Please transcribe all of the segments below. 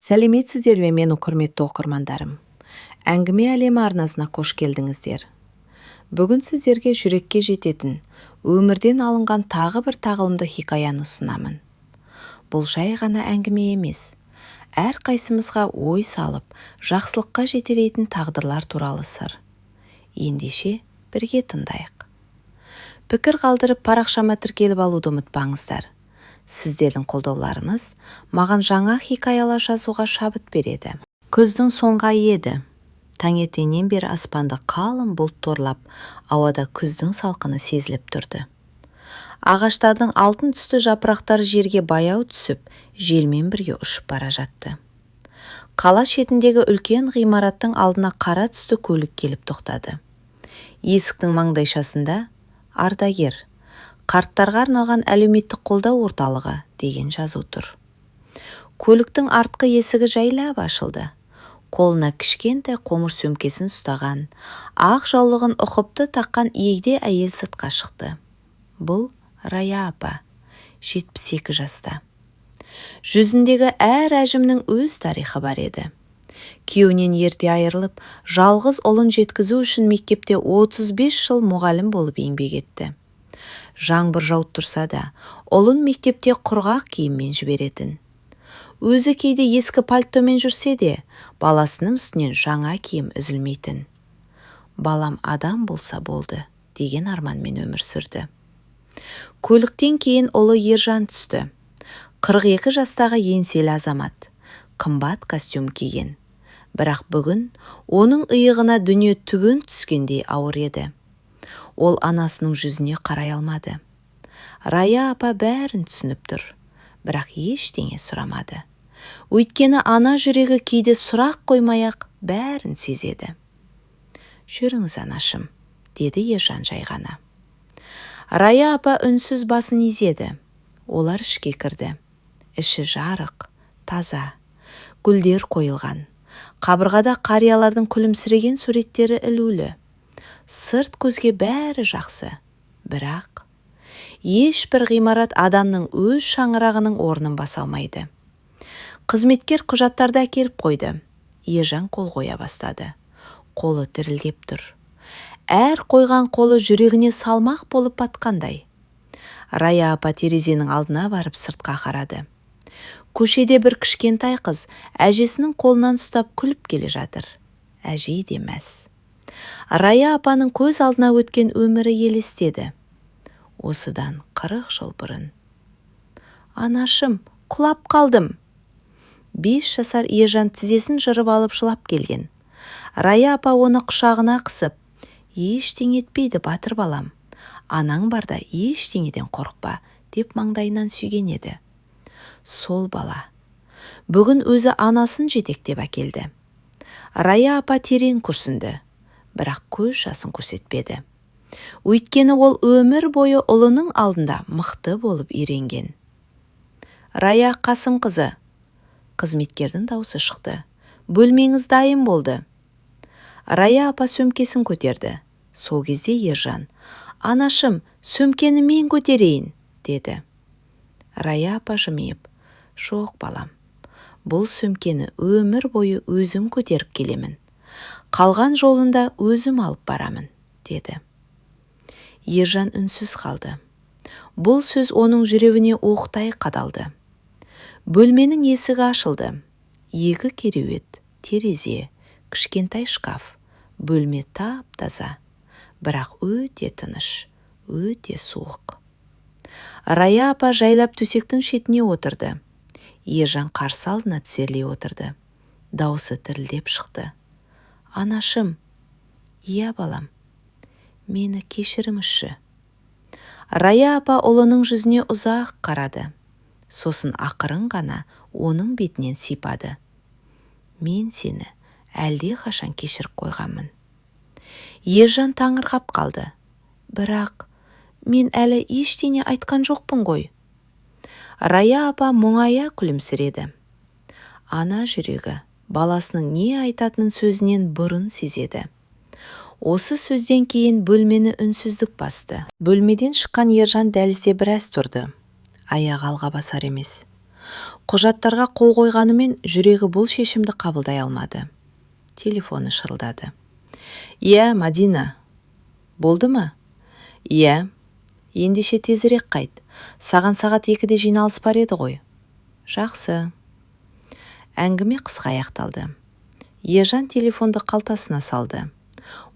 Сәлеметсіздер ме менің құрметті оқырмандарым? Әңгіме әлемі арнасына қош келдіңіздер. Бүгін сіздерге жүрекке жететін, өмірден алынған тағы бір тағылымды хикаяны ұсынамын. Бұл жай ғана әңгіме емес. Әр қайсымызға ой салып, жақсылыққа жетелейтін тағдырлар туралы сыр. Ендеше бірге тыңдайық. Пікір қалдырып парақшама тіркеліп алуды ұмытпаңыздар. Сіздердің қолдауларыңыз маған жаңа хикаялар жазуға шабыт береді. Күздің соңғы айы еді. Таңертеңнен бері аспанды қалың бұлт торлап, ауада күздің салқыны сезіліп тұрды. Ағаштардың алтын түсті жапырақтары жерге баяу түсіп, желмен бірге ұшып бара жатты. Қала шетіндегі үлкен ғимараттың алдына қара түсті көлік келіп тоқтады. Есіктің маңдайшасында «Ардагер, қарттарға арналған әлеуметтік қолдау орталығы» деген жазу тұр. Көліктің артқы есігі жайлап ашылды. Қолына кішкентай қоңыр сөмкесін ұстаған, ақ жаулығын ұқыпты таққан егде әйел сыртқа шықты. Бұл Рая апа, 72 жаста. Жүзіндегі әр әжімнің өз тарихы бар еді. Күйеуінен ерте айырылып, жалғыз ұлын жеткізу үшін мектепте 35 жыл мұғалім болып еңбек етті. Жаңбыр жауып тұрса да, ұлын мектепте құрғақ киіммен жіберетін. Өзі кейде ескі пальтомен жүрсе де, баласының үстінен жаңа киім үзілмейтін. Балам адам болса болды, деген арманмен өмір сүрді. Көліктен кейін ұлы Ержан түсті. 42 жастағы еңселі азамат, қымбат костюм киген. Бірақ бүгін оның иығына дүние түбін түскендей ауыр еді. Ол анасының жүзіне қарай алмады. Рая апа бәрін түсініп тұр, бірақ ештеңе сұрамады. Өйткені ана жүрегі кейде сұрақ қоймай-ақ бәрін сезеді. «Жүріңіз, анашым», деді Ержан жай ғана. Рая апа үнсіз басын изеді. Олар ішке кірді. Іші жарық, таза, гүлдер қойылған. Қабырғада қариялардың күлімсіреген суреттері ілулі. Сырт көзге бәрі жақсы, бірақ ешбір ғимарат адамның өз шаңырағының орнын баса алмайды. Қызметкер құжаттарды әкеліп қойды. Ержан қол қоя бастады. Қолы дірілдеп тұр. Әр қойған қолы жүрегіне салмақ болып батқандай. Рая апа терезенің алдына барып сыртқа қарады. Көшеде бір кішкентай қыз әжесінің қолынан ұстап күліп келе жатыр. Әжей де мәз. Рая апаның көз алдына өткен өмірі елестеді. Осыдан 40 жыл бұрын. «Анашым, құлап қалдым». 5 жасар Ержан тізесін жырып алып жылап келген. Рая апа оны құшағына қысып, «Ештеңе етпейді, батыр балам. Анаң барда ештеңеден қорықпа», деп маңдайынан сүйген еді. Сол бала. Бүгін өзі анасын жетектеп әкелді. Рая апа терең күрсінді, бірақ көз жасын көрсетпеді. Өйткені ол өмір бойы ұлының алдында мықты болып үйренген. «Рая Қасым қызы», қызметкердің даусы шықты. «Бөлмеңіз дайын болды». Рая апа сөмкесін көтерді. Сол кезде Ержан, «Анашым, сөмкені мен көтерейін», деді. Рая апа жымиып, «Жоқ, балам, бұл сөмкені өмір бойы өзім көтеріп келемін. Қалған жолында өзім алып барамын», деді. Ержан үнсіз қалды. Бұл сөз оның жүрегіне оқтай қадалды. Бөлменің есігі ашылды. 2 кереует, терезе, кішкентай шкаф. Бөлме тап-таза, бірақ өте тыныш, өте суық. Рая апа жайлап төсектің шетіне отырды. Ержан қарсы алдына тізерлей отырды. Даусы дірілдеп шықты. «Анашым». «Иә, балам, мені кешіріңізші». Рая апа ұлының жүзіне ұзақ қарады. Сосын ақырын ғана оның бетінен сипады. «Мен сені әлде қашан кешіріп қойғанмын». Ержан таңырқап қалды. «Бірақ мен әлі ештеңе айтқан жоқпын ғой». Рая апа мұңая күлімсіреді. Ана жүрегі баласының не айтатынын сөзінен бұрын сезеді. Осы сөзден кейін бөлмені үнсіздік басты. Бөлмеден шыққан Ержан дәлізде біраз тұрды. Аяғы алға басар емес. Құжаттарға қол қойғанымен жүрегі бұл шешімді қабылдай алмады. Телефоны шырылдады. «Иә, Мадина. Болды ма?» «Иә. Ендеше тезірек қайт. Саған сағат 2-де жиналыс бар еді ғой». «Жақсы». Әңгіме қысқа аяқталды. Ержан телефонды қалтасына салды.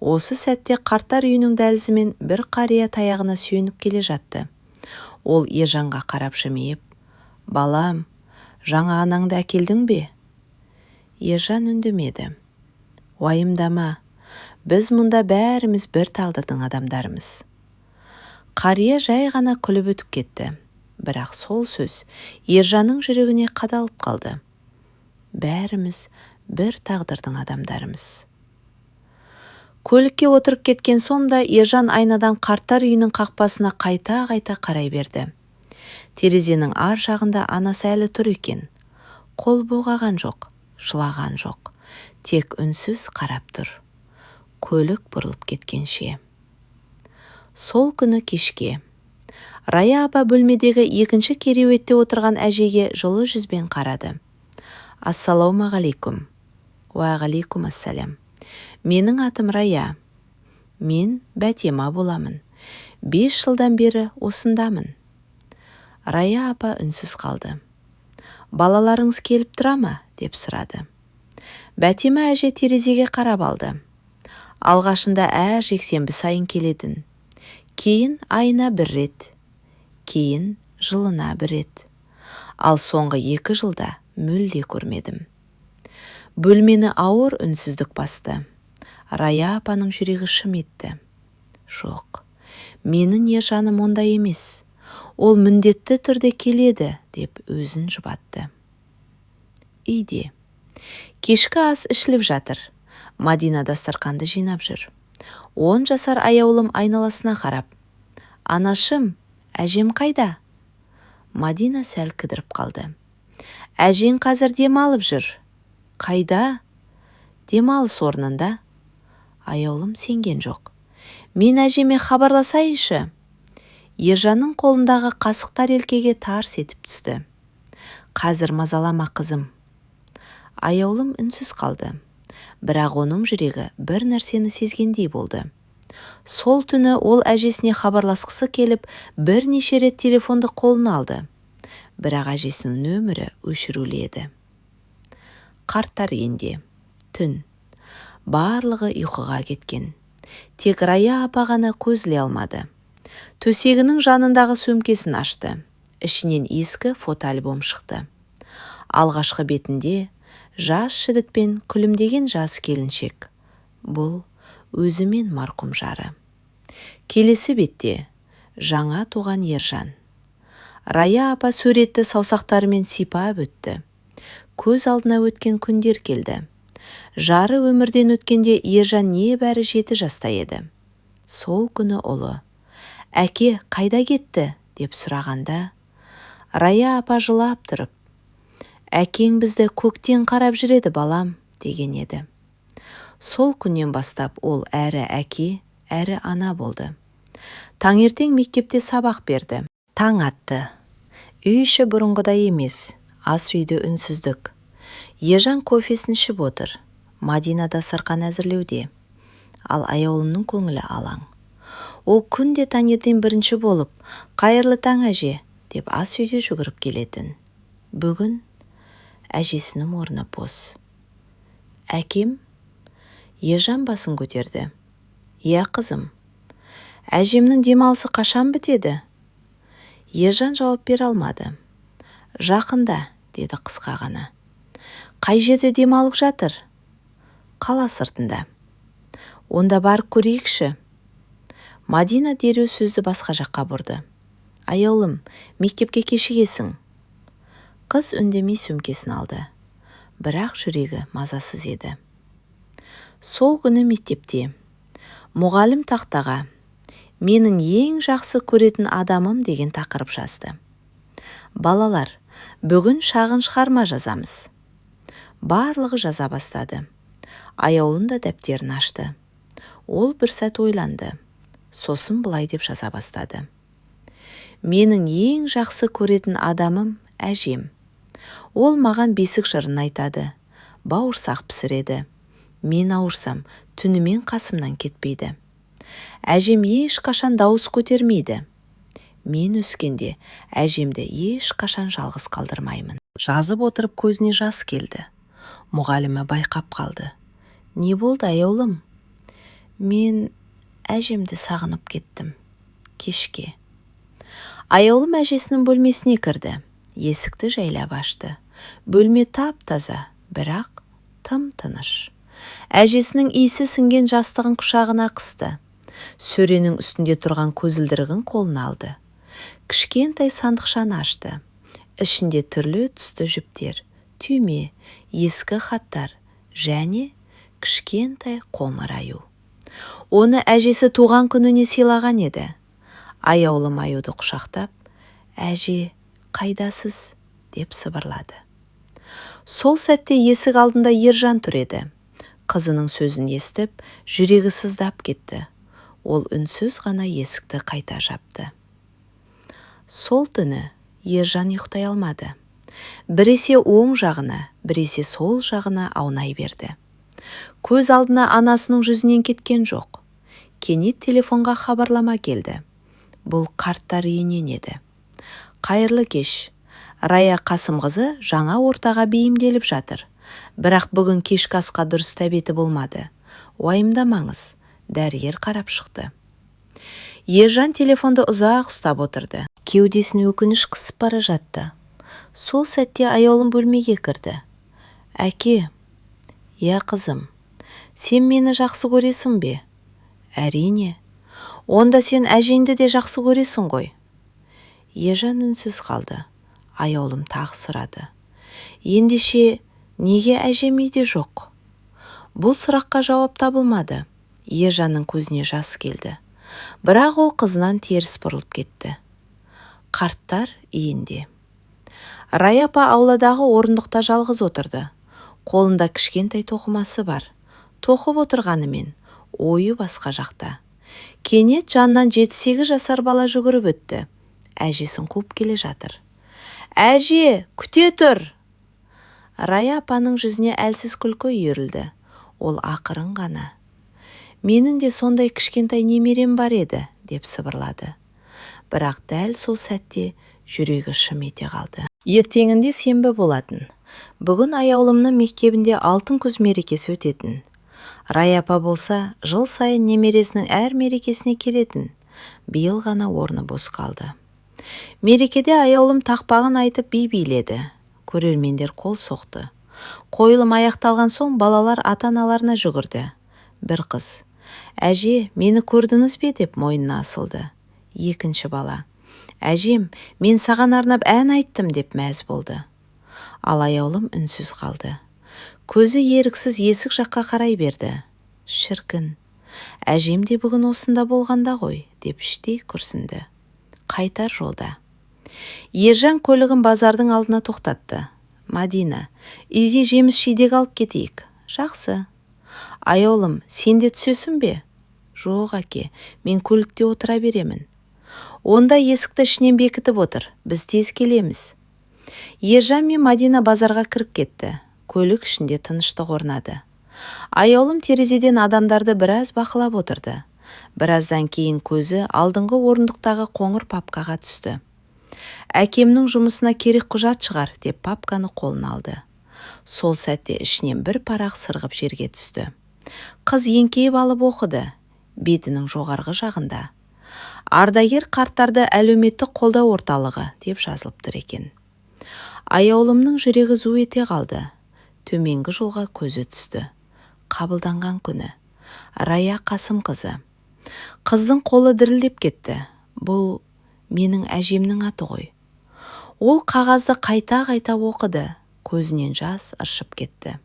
Осы сәтте қарттар үйінің дәлізімен бір қария таяғына сүйеніп келе жатты. Ол Ержанға қарап жымиып: «Балам, жаңа анаңды әкелдің бе?» Ержан үндемеді. «Уайымдама, біз мұнда бәріміз бір тағдырдың адамдарымыз». Қария жай ғана күліп өтіп кетті. Бірақ сол сөз Ержанның жүрегіне қадалып қалды. Бәріміз бір тағдырдың адамдарымыз. Көлікке отырып кеткен сонда Ержан айнадан қарттар үйінің қақпасына қайта-қайта қарай берді. Терезенің ар жағында анасы әлі тұр екен. Қол бұлғаған жоқ, жылаған жоқ. Тек үнсіз қарап тұр. Көлік бұрылып кеткенше. Сол күні кешке Рая апа бөлмедегі екінші кереуетте отырған әжеге жылы жүзбен қарады. «Ассалаумағалейкум». «Уағалейкум ассалям. Менің атым Рая. Мен Бәтима боламын. 5 жылдан бері осындамын». Рая апа үнсіз қалды. «Балаларыңыз келіп тұра ма?» деп сұрады. Бәтима әже терезеге қарап алды. Алғашында жексенбі сайын келетін. Кейін айына 1 рет. Кейін жылына 1 рет. Ал соңғы 2 жылда мүлде көрмедім. Бөлмені ауыр үнсіздік басты. Рая апаның жүрегі шым етті. «Жоқ, менің Ержаным ондай емес. Ол міндетті түрде келеді», деп өзін жұбатты. Үйде. Кешкі ас ішіліп жатыр. Мадина дастарханды жинап жүр. 10 жасар аяулым айналасына қарап: «Анашым, әжем қайда?» Мадина сәл кідіріп қалды. «Әжең қазір демалып жүр». «Қайда?» «Демалыс орнында». Аяулым сенген жоқ. «Мен әжеме хабарласайыншы». Ержанның қолындағы қасық тарелкеге тарс етіп түсті. «Қазір мазалама қызым». Аяулым үнсіз қалды. Бірақ оның жүрегі бір нәрсені сезгендей болды. Сол түні ол әжесіне хабарласқысы келіп, бірнеше рет телефонды қолына алды. Бірақ әжесінің нөмірі өшірулі еді. Қарттар үйінде. Түн. Барлығы ұйқыға кеткен. Тек Рая апа ғана көз іле алмады. Төсегінің жанындағы сөмкесін ашты. Ішінен ескі фотоальбом шықты. Алғашқы бетінде жас жігітпен күлімдеген жас келіншек. Бұл өзімен марқұм жары. Келесі бетте жаңа туған Ержан. Рая апа суретті саусақтарымен сипап өтті. Көз алдына өткен күндер келді. Жары өмірден өткенде Ержан небәрі 7 жаста еді. Сол күні ұлы: «Әке, қайда кетті?» деп сұрағанда, Рая апа жылап тұрып: «Әкең бізді көктен қарап жүреді балам», деген еді. Сол күннен бастап ол әрі әке, әрі ана болды. Таңертең мектепте сабақ берді. Таң атты. Үй іші бұрынғыдай емес. Ас үйде үнсіздік. Ержан кофесін ішіп отыр. Мадина дастархан әзірлеуде. Ал аяулымның көңілі алаң. Ол күнде таңертең бірінші болып: «Қайырлы таң әже», деп ас үйге жүгіріп келетін. Бүгін әжесінің орны бос. «Әкем?» Ержан басын көтерді. «Иә қызым. Әжемнің демалысы қашан бітеді?» Ержан жауап бере алмады. «Жақында», деді қысқа ғана. «Қай жерде демалып жатыр?» «Қала сыртында». «Онда барып көрейікші». Мадина дереу сөзді басқа жаққа бұрды. «Аяулым, мектепке кешігесің». Қыз үндемей сөмкесін алды. Бірақ жүрегі мазасыз еді. Сол күні мектепте мұғалім тақтаға «Менің ең жақсы көретін адамым» деген тақырып жазды. «Балалар, бүгін шағын шығарма жазамыз». Барлығы жаза бастады. Аяулым да дәптерін ашты. Ол бір сәт ойланды. Сосын былай деп жаза бастады: «Менің ең жақсы көретін адамым әжем. Ол маған бесік жырын айтады, бауырсақ пісіреді. Мен ауырсам, түнімен қасымнан кетпейді. Әжем ешқашан дауыс көтермейді. Мен өскенде әжемді ешқашан жалғыз қалдырмаймын. Жазып отырып көзіне жас келді. Мұғалімі байқап қалды. Не болды аяулым? Мен әжемді сағынып кеттім. Кешке. Аяулым әжесінің бөлмесіне кірді. Есікті жайлап ашты. Бөлме тап-таза, бірақ тым-тыныш. Әжесінің иісі сіңген жастығын құшағына қысты. Сөренің үстінде тұрған көзілдірігін қолына алды. Кішкентай сандықшаны ашты. Ішінде түрлі түсті жіптер, түйме, ескі хаттар және кішкентай қоңыр аю. Оны әжесі туған күніне сыйлаған еді. Аяулым аюды құшақтап, әже, қайдасыз? Деп сыбырлады. Сол сәтте есік алдында Ержан тұр еді. Қызының сөзін естіп, жүрегі сыздап кетті. Ол үнсіз ғана есікті қайта жапты. Сол түні Ержан ұйықтай алмады. Біресе оң жағына, біресе сол жағына аунай берді. Көз алдына анасының жүзінен кеткен жоқ. Кенет телефонға хабарлама келді. Бұл қарттар үйінен еді. Қайырлы кеш. Рая Қасымқызы жаңа ортаға бейімделіп жатыр. Бірақ бүгін кешкі асқа дұрыс тәбеті болмады. Уайымдамаңыз, дәрігер қарап шықты. Ержан телефонды ұзақ ұстап отырды. Кеудесін өкініш қысып бара жатты. Сол сәтте аяулым бөлмеге кірді. Әке, я қызым, сен мені жақсы көресің бе? Әрине. Онда сен әжеңді де жақсы көресің ғой. Ержан үнсіз қалды. Аяулым тағы сұрады. Ендеше неге әжем үйде жоқ? Бұл сұраққа жауап табылмады. Ержанның көзіне жас келді. Бірақ ол қызынан теріс бұрылып кетті. Қарттар үйінде. Рая апа ауладағы орындықта жалғыз отырды. Қолында кішкентай тоқымасы бар. Тоқып отырғанымен, ойы басқа жақта. Кенет жанынан 7-8 жасар бала жүгіріп өтті. Әжесін қуып келе жатыр. Әже, күте тұр! Рая апаның жүзіне әлсіз күлкі үйірілді. Ол ақырын ғана. Менің де сондай кішкентай немерем бар еді, деп сыбырлады. Бірақ дәл сол сәтте жүрегі шым ете қалды. Ертеңінде сенбі болатын. Бүгін аяулымның мектебінде алтын күз мерекесі өтетін. Рая апа болса, жыл сайын немересінің әр мерекесіне келетін. Биыл ғана орны бос қалды. Мерекеде аяулым тақпағын айтып би биледі. Көрермендер қол соқты. Қойылым аяқталған соң балалар ата-аналарына жүгірді. Бір қыз, әже, мені көрдіңіз бе деп мойнына асылды. Екінші бала, әжем, мен саған арнап ән айттым деп мәз болды. Ал аяулым үнсіз қалды. Көзі еріксіз есік жаққа қарай берді. Шіркін, әжем де бүгін осында болғанда ғой, деп іштей күрсінді. Қайтар жолда. Ержан көлігін базардың алдына тоқтатты. Мадина, үйге жеміс жидек алып кетейік. Жақсы. Аяулым, сен де түсесің бе? Жоқ, әке, мен көлікте отыра беремін. Онда есікті ішінен бекітіп отыр, біз тез келеміз. Ержан мен Мадина базарға кіріп кетті. Көлік ішінде тыныштық орнады. Аяулым терезеден адамдарды біраз бақылап отырды. Біраздан кейін көзі алдыңғы орындықтағы қоңыр папкаға түсті. Әкемнің жұмысына керек құжат шығар, деп папканы қолына алды. Сол сәтте ішінен бір парақ сырғып жерге түсті. Қыз еңкейіп алып оқыды. Бетінің жоғарғы жағында. Ардагер қарттарды әлеуметтік қолдау орталығы деп жазылып тұр екен. Аяулымның жүрегі зу ете қалды. Төменгі жолға көзі түсті. Қабылданған күні. Рая Қасымқызы. Қыздың қолы дірілдеп кетті. Бұл менің әжемнің аты ғой. Ол қағазды қайта-қайта оқыды. Көзінен жас ыршып кетті.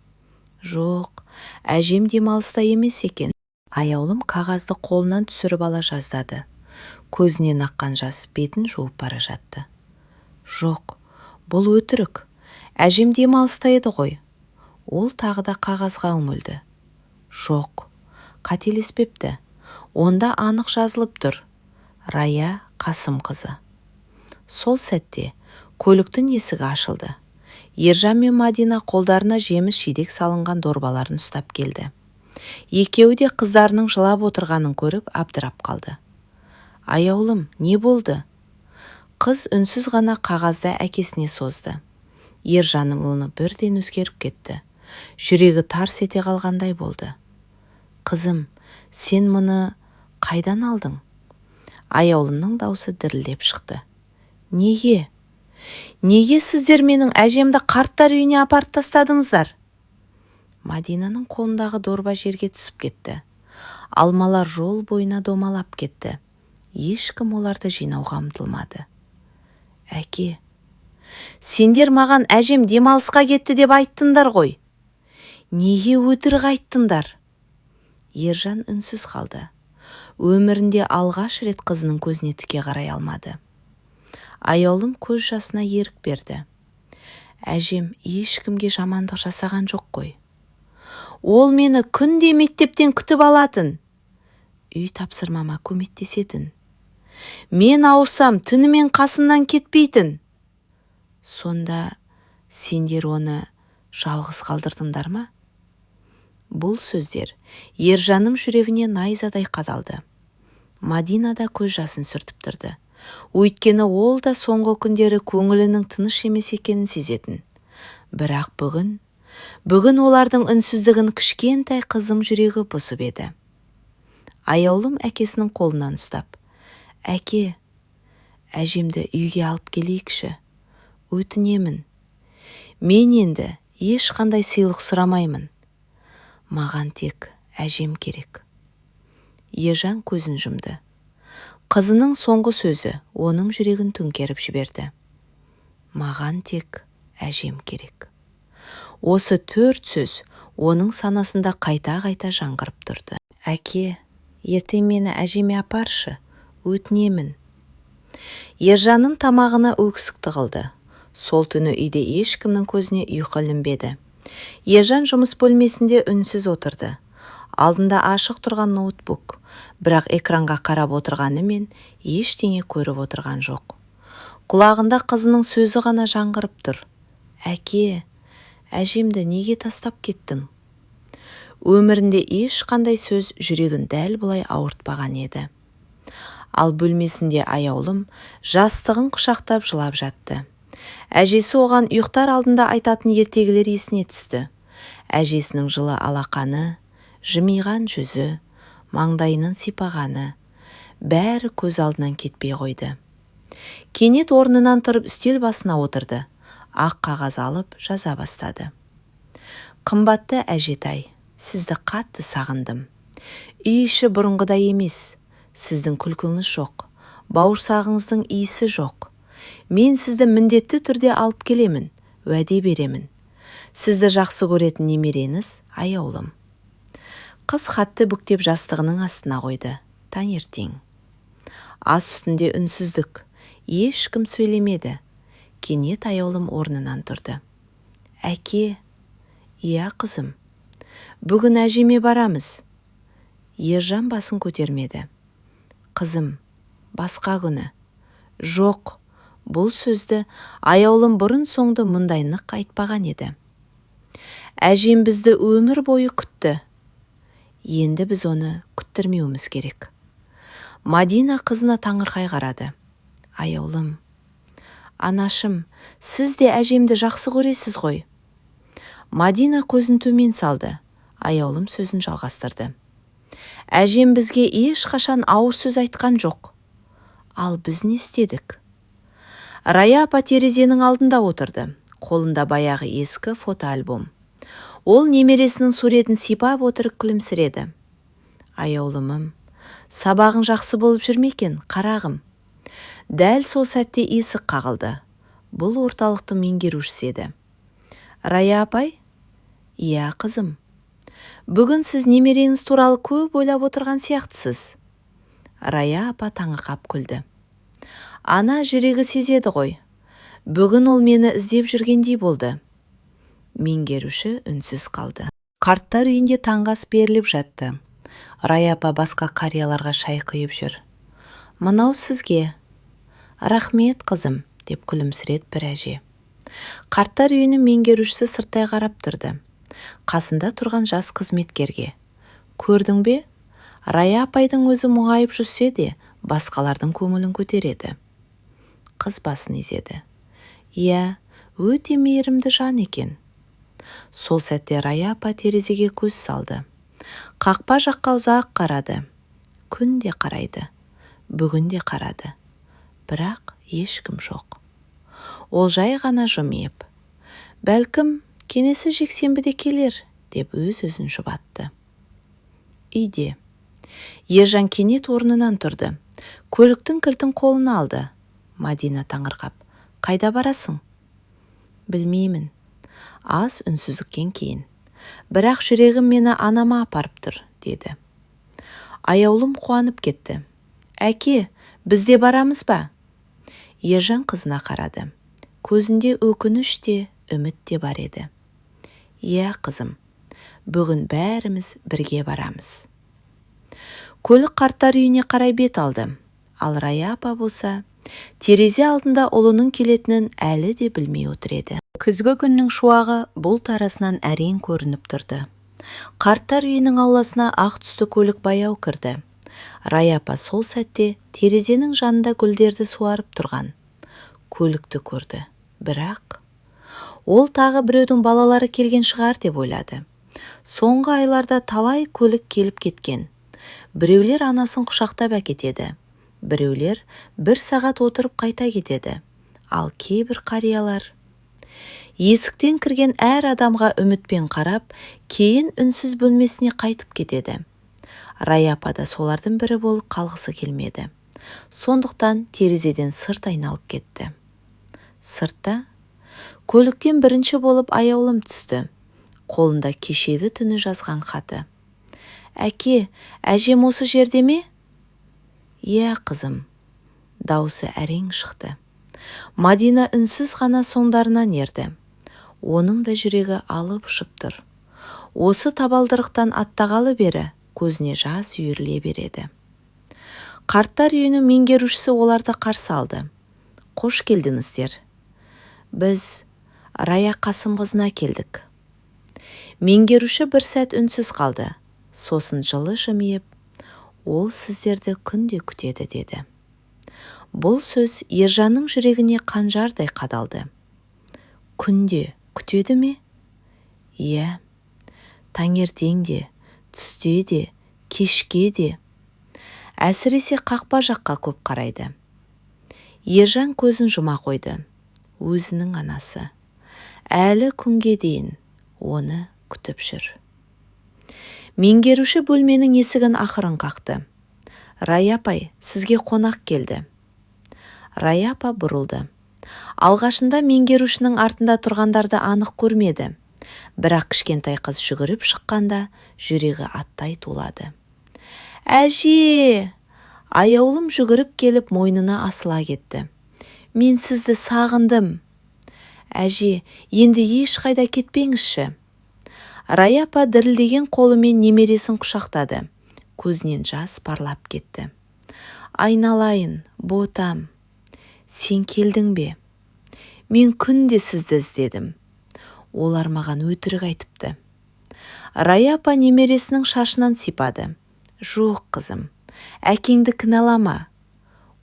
Жоқ, әжем демалыста емес екен. Аяулым қағазды қолынан түсіріп ала жаздады. Көзінен аққан жас бетін жуып бара жатты. Жоқ, бұл өтірік. Әжем демалыста еді ғой. Ол тағы да қағазға үңілді. Жоқ, қателеспепті. Онда анық жазылып тұр. Рая Қасымқызы. Сол сәтте көліктің есігі ашылды. Ержан мен Мадина қолдарына жеміс-жидек салынған дорбаларын ұстап келді. Екеуі де қыздарының жылап отырғанын көріп абдырап қалды. Аяулым, не болды? Қыз үнсіз ғана қағазды әкесіне созды. Ержанның оны бірден өзгеріп кетті. Жүрегі тарс ете қалғандай болды. Қызым, сен мұны қайдан алдың? Аяулымның даусы дірілдеп шықты. Неге? Неге сіздер менің әжемді қарттар үйіне апарып тастадыңыздар? Мадинаның қолындағы дорба жерге түсіп кетті. Алмалар жол бойына домалап кетті. Ешкім оларды жинауға ұмтылмады. Әке, сендер маған әжем демалысқа кетті деп айттыңдар ғой. Неге өтірік айттыңдар? Ержан үнсіз қалды. Өмірінде алғаш рет қызының көзіне тіке қарай алмады. Аяулым көз жасына ерік берді. Әжем ешкімге жамандық жасаған жоқ қой. Ол мені күнде мектептен күтіп алатын. Үй тапсырмама көмектесетін. Мен ауырсам түнімен қасынан кетпейтін. Сонда сендер оны жалғыз қалдырдыңдар ма? Бұл сөздер Ержанның жүрегіне найзадай қадалды. Мадина да көз жасын сүртіп тұрды. Өйткені ол да соңғы күндері көңілінің тыныш емес екенін сезетін. Бірақ бүгін олардың үнсіздігін кішкентай қызым жүрегі бұзып еді. Аяулым әкесінің қолынан ұстап, әке, әжемді үйге алып келейікші. Өтінемін. Мен енді ешқандай сыйлық сұрамаймын. Маған тек әжем керек. Ержан көзін жұмды. Қызының соңғы сөзі оның жүрегін төңкеріп жіберді. Маған тек әжем керек. Осы 4 сөз оның санасында қайта-қайта жаңғырып тұрды. Әке, ертең мені әжеме апаршы, өтінемін. Ержанның тамағына өксік тығылды. Сол түні үйде ешкімнің көзіне ұйқы ілінбеді. Ержан жұмыс бөлмесінде үнсіз отырды. Алдында ашық тұрған ноутбук, бірақ экранға қарап отырғанымен ештеңе көріп отырған жоқ. Құлағында қызының сөзі ғана жаңғырып тұр. Әке, әжемді неге тастап кеттің? Өмірінде ешқандай сөз жүрегін дәл бұлай ауыртпаған еді. Ал бөлмесінде аяулым жастығын құшақтап жылап жатты. Әжесі оған ұйықтар алдында айтатын ертегілер есіне түсті. Әжесінің жылы алақаны, жымиған жүзі, маңдайының сипағаны, бәрі көз алдынан кетпей қойды. Кенет орнынан тұрып үстел басына отырды. Ақ қағаз алып жаза бастады. Қымбатты әжетай, сізді қатты сағындым. Үй іші бұрынғыдай емес. Сіздің күлкіңіз жоқ. Бауырсағыңыздың иісі жоқ. Мен сізді міндетті түрде алып келемін, уәде беремін. Сізді жақсы көретін немереңіз аяулым. Қыз хатты бүктеп жастығының астына қойды. Таңертең. Ас үстінде үнсіздік. Ешкім сөйлемеді. Кенет аяулым орнынан тұрды. Әке, иә қызым. Бүгін әжеме барамыз. Ержан басын көтермеді. Қызым, басқа күні. Жоқ, бұл сөзді аяулым бұрын соңды мұндай нық айтпаған еді. Әжем бізді өмір бойы күтті. Енді біз оны күттірмеуіміз керек. Мадина қызына таңырқай қарады. Аяулым, анашым, сіз де әжемді жақсы көресіз ғой. Мадина көзін төмен салды. Аяулым сөзін жалғастырды. Әжем бізге ешқашан ауыр сөз айтқан жоқ. Ал біз не істедік? Рая апа терезенің алдында отырды. Қолында баяғы ескі фотоальбом. Ол немересінің суретін сипап отырып күлімсіреді. Аяулымым, сабағың жақсы болып жүрмекен, қарағым. Дәл сол сәтте есік қағылды. Бұл орталықтың меңгерушісі еді. Рая апай? Иә, қызым. Бүгін сіз немереңіз туралы көп ойлап отырған сияқтысыз. Рая апа таңырқап күлді. Ана жүрегі сезеді ғой. Бүгін ол мені іздеп жүргендей болды. Меңгеруші үнсіз қалды. Қарттар үйінде таңғы ас беріліп жатты. Рая апа басқа қарияларға шай құйып жүр. Мынау сізге. Рахмет қызым, деп күлімсіреді бір әже. Қарттар үйінің меңгерушісі сырттай қарап тұрды. Қасында тұрған жас қызметкерге: "Көрдің бе? Рая апайдың өзі мұңайып жүрсе де, басқалардың көңілін көтереді." Қыз басын изеді. "Иә, өте мейірімді жан екен." Сол сәтте Рая апа терезеге көз салды. Қақпа жаққа ұзақ қарады. Күн де қарайды, бүгін де қарады. Бірақ ешкім жоқ. Ол жай ғана жымиып: "Бәлкім, келесі жексенбіде келер", деп өз-өзін жұбатты. Үйде Ержан кенет орнынан тұрды. Көліктің кілтін қолына алды. Мадина таңырқап: "Қайда барасың?" "Білмеймін." Аз үнсіздіктен кейін: "Бірақ жүрегім мені анама апарып тұр", деді. Аяулым қуанып кетті. "Әке, біз де барамыз ба?" Ержан қызына қарады. Көзінде өкініш те, үміт те бар еді. "Иә, қызым, бүгін бәріміз бірге барамыз." Көлік қарттар үйіне қарай бет алды. Ал Рая апа болса, терезе алдында ұлының келетінін әлі де білмей отыр еді. Күзгі күннің шуағы бұлт арасынан әрең көрініп тұрды. Қарттар үйінің ауласына ақ түсті көлік баяу кірді. Рая апа сол сәтте терезенің жанында гүлдерді суарып тұрған көлікті көрді. Бірақ ол тағы біреудің балалары келген шығар деп ойлады. Соңғы айларда талай көлік келіп кеткен. Біреулер анасын құшақтап әкетеді. Біреулер бір сағат отырып қайта кетеді. Ал кейбір қариялар есіктен кірген әр адамға үмітпен қарап, кейін үнсіз бөлмесіне қайтып кетеді. Рая апа да солардың бірі болып қалғысы келмеді. Сондықтан терезеден сырт айналып кетті. Сыртта көліктен бірінші болып аяулым түсті. Қолында кешегі түні жазған хаты. "Әке, әжем осы жерде ме?" "Иә, қызым." Даусы әрең шықты. Мадина үнсіз ғана соңдарынан ерді. Оның да жүрегі алып ұшып тұр. Осы табалдырықтан аттағалы бері көзіне жас үйіріле береді. Қарттар үйінің меңгерушісі оларды қарсы алды. "Қош келдіңіздер. Біз Рая Қасымқызына келдік." Меңгеруші бір сәт үнсіз қалды. Сосын жылы жымиып: "Ол сіздерді күнде күтеді", деді. Бұл сөз Ержанның жүрегіне қанжардай қадалды. "Күнде күтеді ме?" "Иә, таңертең де, түсте де, кешке де. Әсіресе қақпа жаққа көп қарайды." Ержан көзін жұма қойды. Өзінің анасы әлі күнге дейін оны күтіп жүр. Меңгеруші бөлменің есігін ақырын қақты. "Рая апай, сізге қонақ келді." Рая апа бұрылды. Алғашында меңгерушінің артында тұрғандарды анық көрмеді. Бірақ кішкентай қыз жүгіріп шыққанда жүрегі аттай тулады. "Әже!" Аяулым жүгіріп келіп мойнына асыла кетті. "Мен сізді сағындым." "Әже, енді ешқайда кетпеңізші." Рая апа дірілдеген қолымен немересін құшақтады. Көзінен жас парлап кетті. "Айналайын, ботам. Сен келдің бе? Мен күнде сізді іздедім. Олар маған өтірік айтыпты." Рая апа немересінің шашынан сипады. "Жоқ, қызым, әкеңді кінәлама.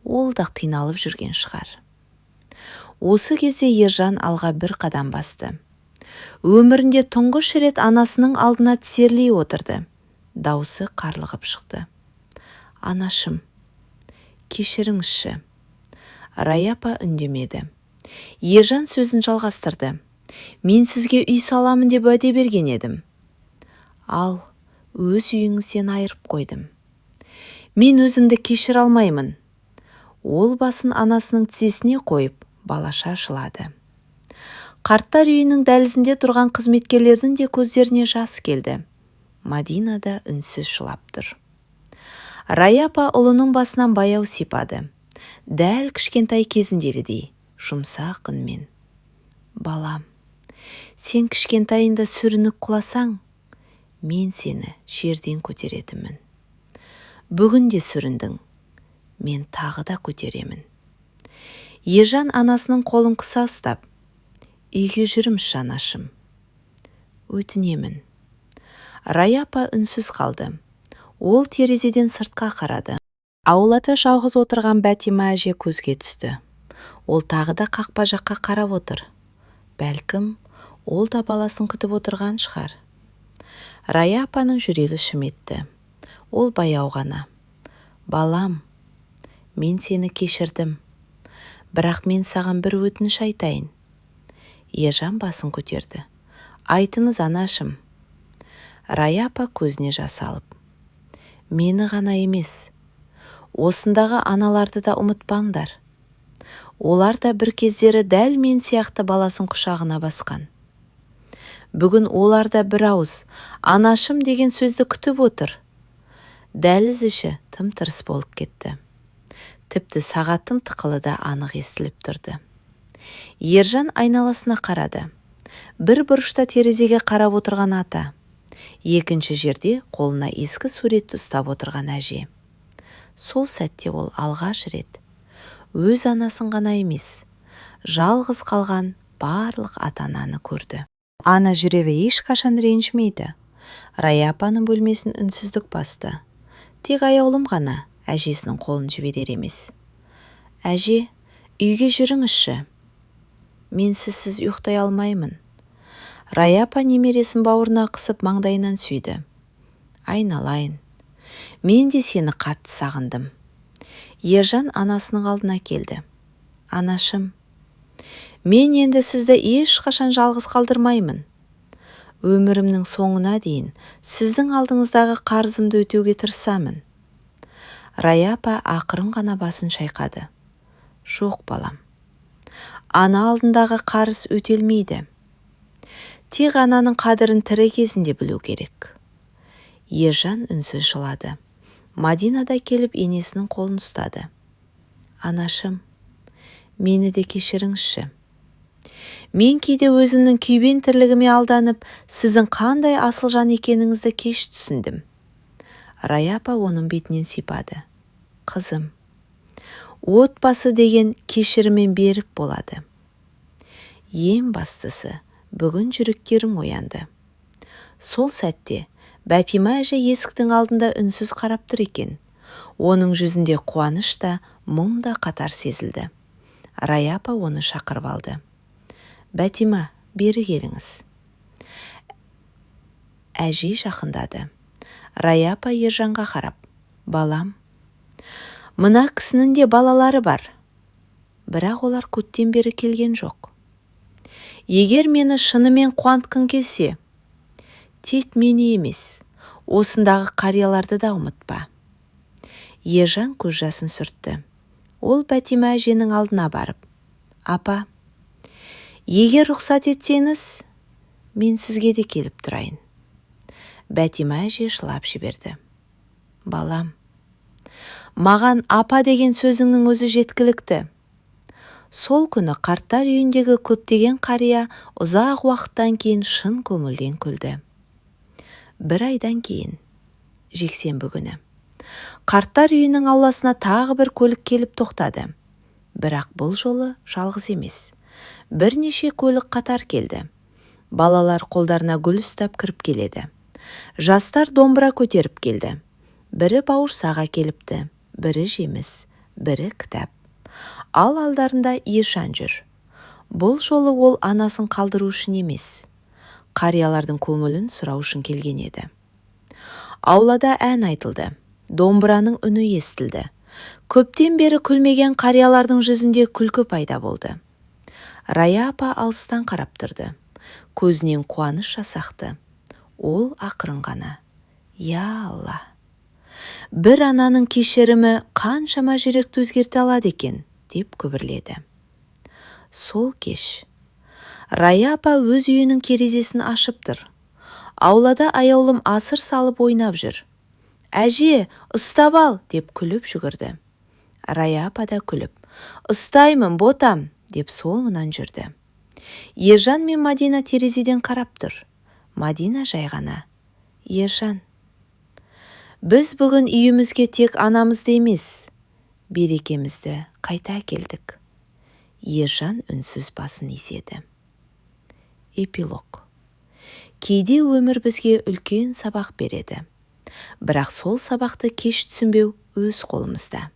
Ол да қиналып жүрген шығар." Осы кезде Ержан алға бір қадам басты. Өмірінде тұңғыш рет анасының алдына тізерлей отырды. Даусы қарлығып шықты. "Анашым, кешіріңізші." Рая апа үндемеді. Ержан сөзін жалғастырды. "Мен сізге үй саламын деп уәде берген едім. Ал өз үйіңізден айырып қойдым. Мен өзіңді кешіре алмаймын." Ол басын анасының тізесіне қойып, балаша жылады. Қарттар үйінің дәлізінде тұрған қызметкерлердің де көздеріне жас келді. Мадина да үнсіз жылап тұр. Рая апа ұлының басынан баяу сипады. Дәл кішкентай кезіндегідей, жұмсақ үнмен. "Балам, сен кішкентайында сүрініп құласаң, мен сені жерден көтеретімін. Бүгін де сүріндің, мен тағы да көтеремін." Ержан анасының қолын қыса ұстап: Үйге жүріңізші анашым. Өтінемін. Рая апа үнсіз қалды. Ол терезеден сыртқа қарады. Аулада жалғыз отырған Бәтима әже көзге түсті. Ол тағы да қақпа жаққа қарап отыр. Бәлкім, ол да баласын күтіп отырған шығар. Рая апаның жүрегі шым етті. Ол баяу ғана: балам, мен сені кешірдім. Бірақ мен саған бір өтініш айтайын. Ержан басын көтерді. Айтыңыз анашым. Рая апа көзіне жас алып: мені ғана емес, осындағы аналарды да ұмытпаңдар. Олар да бір кездері дәл мен сияқты баласын құшағына басқан. Бүгін олар да бір ауыз анашым деген сөзді күтіп отыр. Дәліз іші тым-тырыс болып кетті. Тіпті сағаттың тықылы да анық естіліп тұрды. Ержан айналасына қарады. Бір бұрышта терезеге қарап отырған ата. Екінші жерде қолына ескі суретті ұстап отырған әже. Сол сәтте ол алғаш рет өз анасын ғана емес, жалғыз қалған барлық ата-ананы көрді. Ана жүрегі ешқашан ренжімейді. Рая апаның бөлмесін үнсіздік басты. Тек аяулым ғана әжесінің қолын жіберер емес. Әже, үйге жүріңізші. Мен сізсіз ұйықтай алмаймын. Рая апа немересін бауырына қысып маңдайынан сүйді. Айналайын, мен де сені қатты сағындым. Ержан анасының алдына келді. Анашым, мен енді сізді ешқашан жалғыз қалдырмаймын. Өмірімнің соңына дейін сіздің алдыңыздағы қарызымды өтеуге тырысамын. Рая апа ақырын ғана басын шайқады. Жоқ балам, ана алдындағы қарыз өтелмейді. Тек ананың қадірін тірі кезінде білу керек. Ержан үнсіз жылады. Мадина да келіп енесінің қолын ұстады. Анашым, мені де кешіріңізші. Мен кейде өзімнің күйбең тірлігіме алданып, сіздің қандай асыл жан екеніңізді кеш түсіндім. Рая апа оның бетінен сипады. Қызым, отбасы деген кешірімен берік болады. Ең бастысы, бүгін жүректерің оянды. Сол сәтте Бәтима әже есіктің алдында үнсіз қарап тұр екен. Оның жүзінде қуаныш та, мұң да қатар сезілді. Рая апа оны шақырып алды. Бәтима, бері келіңіз. Әже жақындады. Рая апа Ержанға қарап: балам, мына кісінің де балалары бар. Бірақ олар көптен бері келген жоқ. Егер мені шынымен қуантқың келсе, тек мені емес, осындағы қарияларды да ұмытпа. Ержан көз жасын сүртті. Ол Бәтима әженің алдына барып: апа, егер рұқсат етсеңіз, мен сізге де келіп тұрайын. Бәтима әже жылап жіберді. Балам, маған апа деген сөзіңнің өзі жеткілікті. Сол күні қарттар үйіндегі көптеген қария ұзақ уақыттан кейін шын көңілден күлді. Бір айдан кейін, жексенбі күні, қарттар үйінің ауласына тағы бір көлік келіп тоқтады. Бірақ бұл жолы жалғыз емес. Бірнеше көлік қатар келді. Балалар қолдарына гүл ұстап кіріп келеді. Жастар домбыра көтеріп келді. Бірі бауырсақ әкеліпті, бірі жеміс, бірі кітап. Ал алдарында Ержан жүр. Бұл жолы ол анасын қалдыру үшін емес, қариялардың көңілін сұрау үшін келген еді. Аулада ән айтылды. Домбыраның үні естілді. Көптен бері күлмеген қариялардың жүзінде күлкі пайда болды. Рая апа алыстан қарап тұрды. Көзінен қуаныш жасақты. Ол ақырын ғана: я Алла, бір ананың кешірімі қаншама жүректі өзгерте алады екен, деп күбірледі. Сол кеш Рая апа өз үйінің терезесін ашып тұр. Аулада аяулым асыр салып ойнап жүр. Әже, ұстап ал, деп күліп жүгірді. Рая апа да күліп: ұстаймын, ботам, деп соңынан жүрді. Ержан мен Мадина терезеден қарап тұр. Мадина жай ғана: Ержан, біз бүгін үйімізге тек анамызды емес, берекемізді қайта келдік. Ержан үнсіз басын изеді. Эпилог. Кейде өмір бізге үлкен сабақ береді. Бірақ сол сабақты кеш түсінбеу өз қолымызда.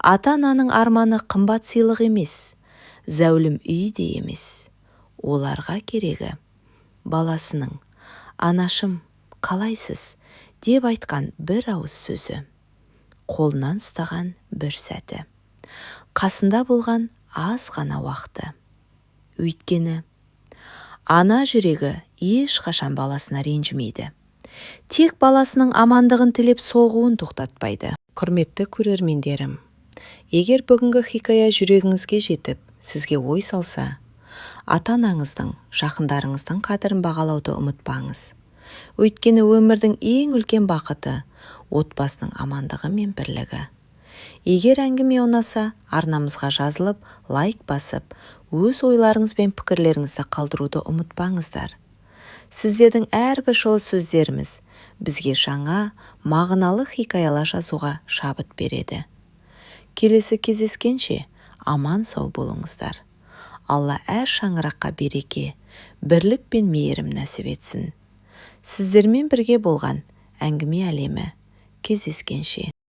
Ата-ананың арманы қымбат сыйлық емес, зәулім үй де емес. Оларға керегі баласының «Анашым, қалайсыз?» деп айтқан бір ауыз сөзі. Қолынан ұстаған бір сәті. Қасында болған аз ғана уақыты. Өйткені ана жүрегі ешқашан баласына ренжімейді. Тек баласының амандығын тілеп соғуын тоқтатпайды. Құрметті көрермендерім, егер бүгінгі хикая жүрегіңізге жетіп, сізге ой салса, ата-анаңыздың, жақындарыңыздың қадірін бағалауды ұмытпаңыз. Өйткені өмірдің ең үлкен бақыты отбасының амандығы мен бірлігі. Егер әңгіме ұнаса, арнамызға жазылып, лайк басып, өз ойларыңыз бен пікірлеріңізді қалдыруды ұмытпаңыздар. Сіздердің әрбір жылы сөздеріміз бізге жаңа, мағыналы хикаялар жазуға шабыт береді. Келесі кездескенше аман сау болыңыздар. Алла әр шаңыраққа береке, бірлік пен мейірім нәсіп етсін. Сіздермен бірге болған әңгіме әлемі. Кездескенше.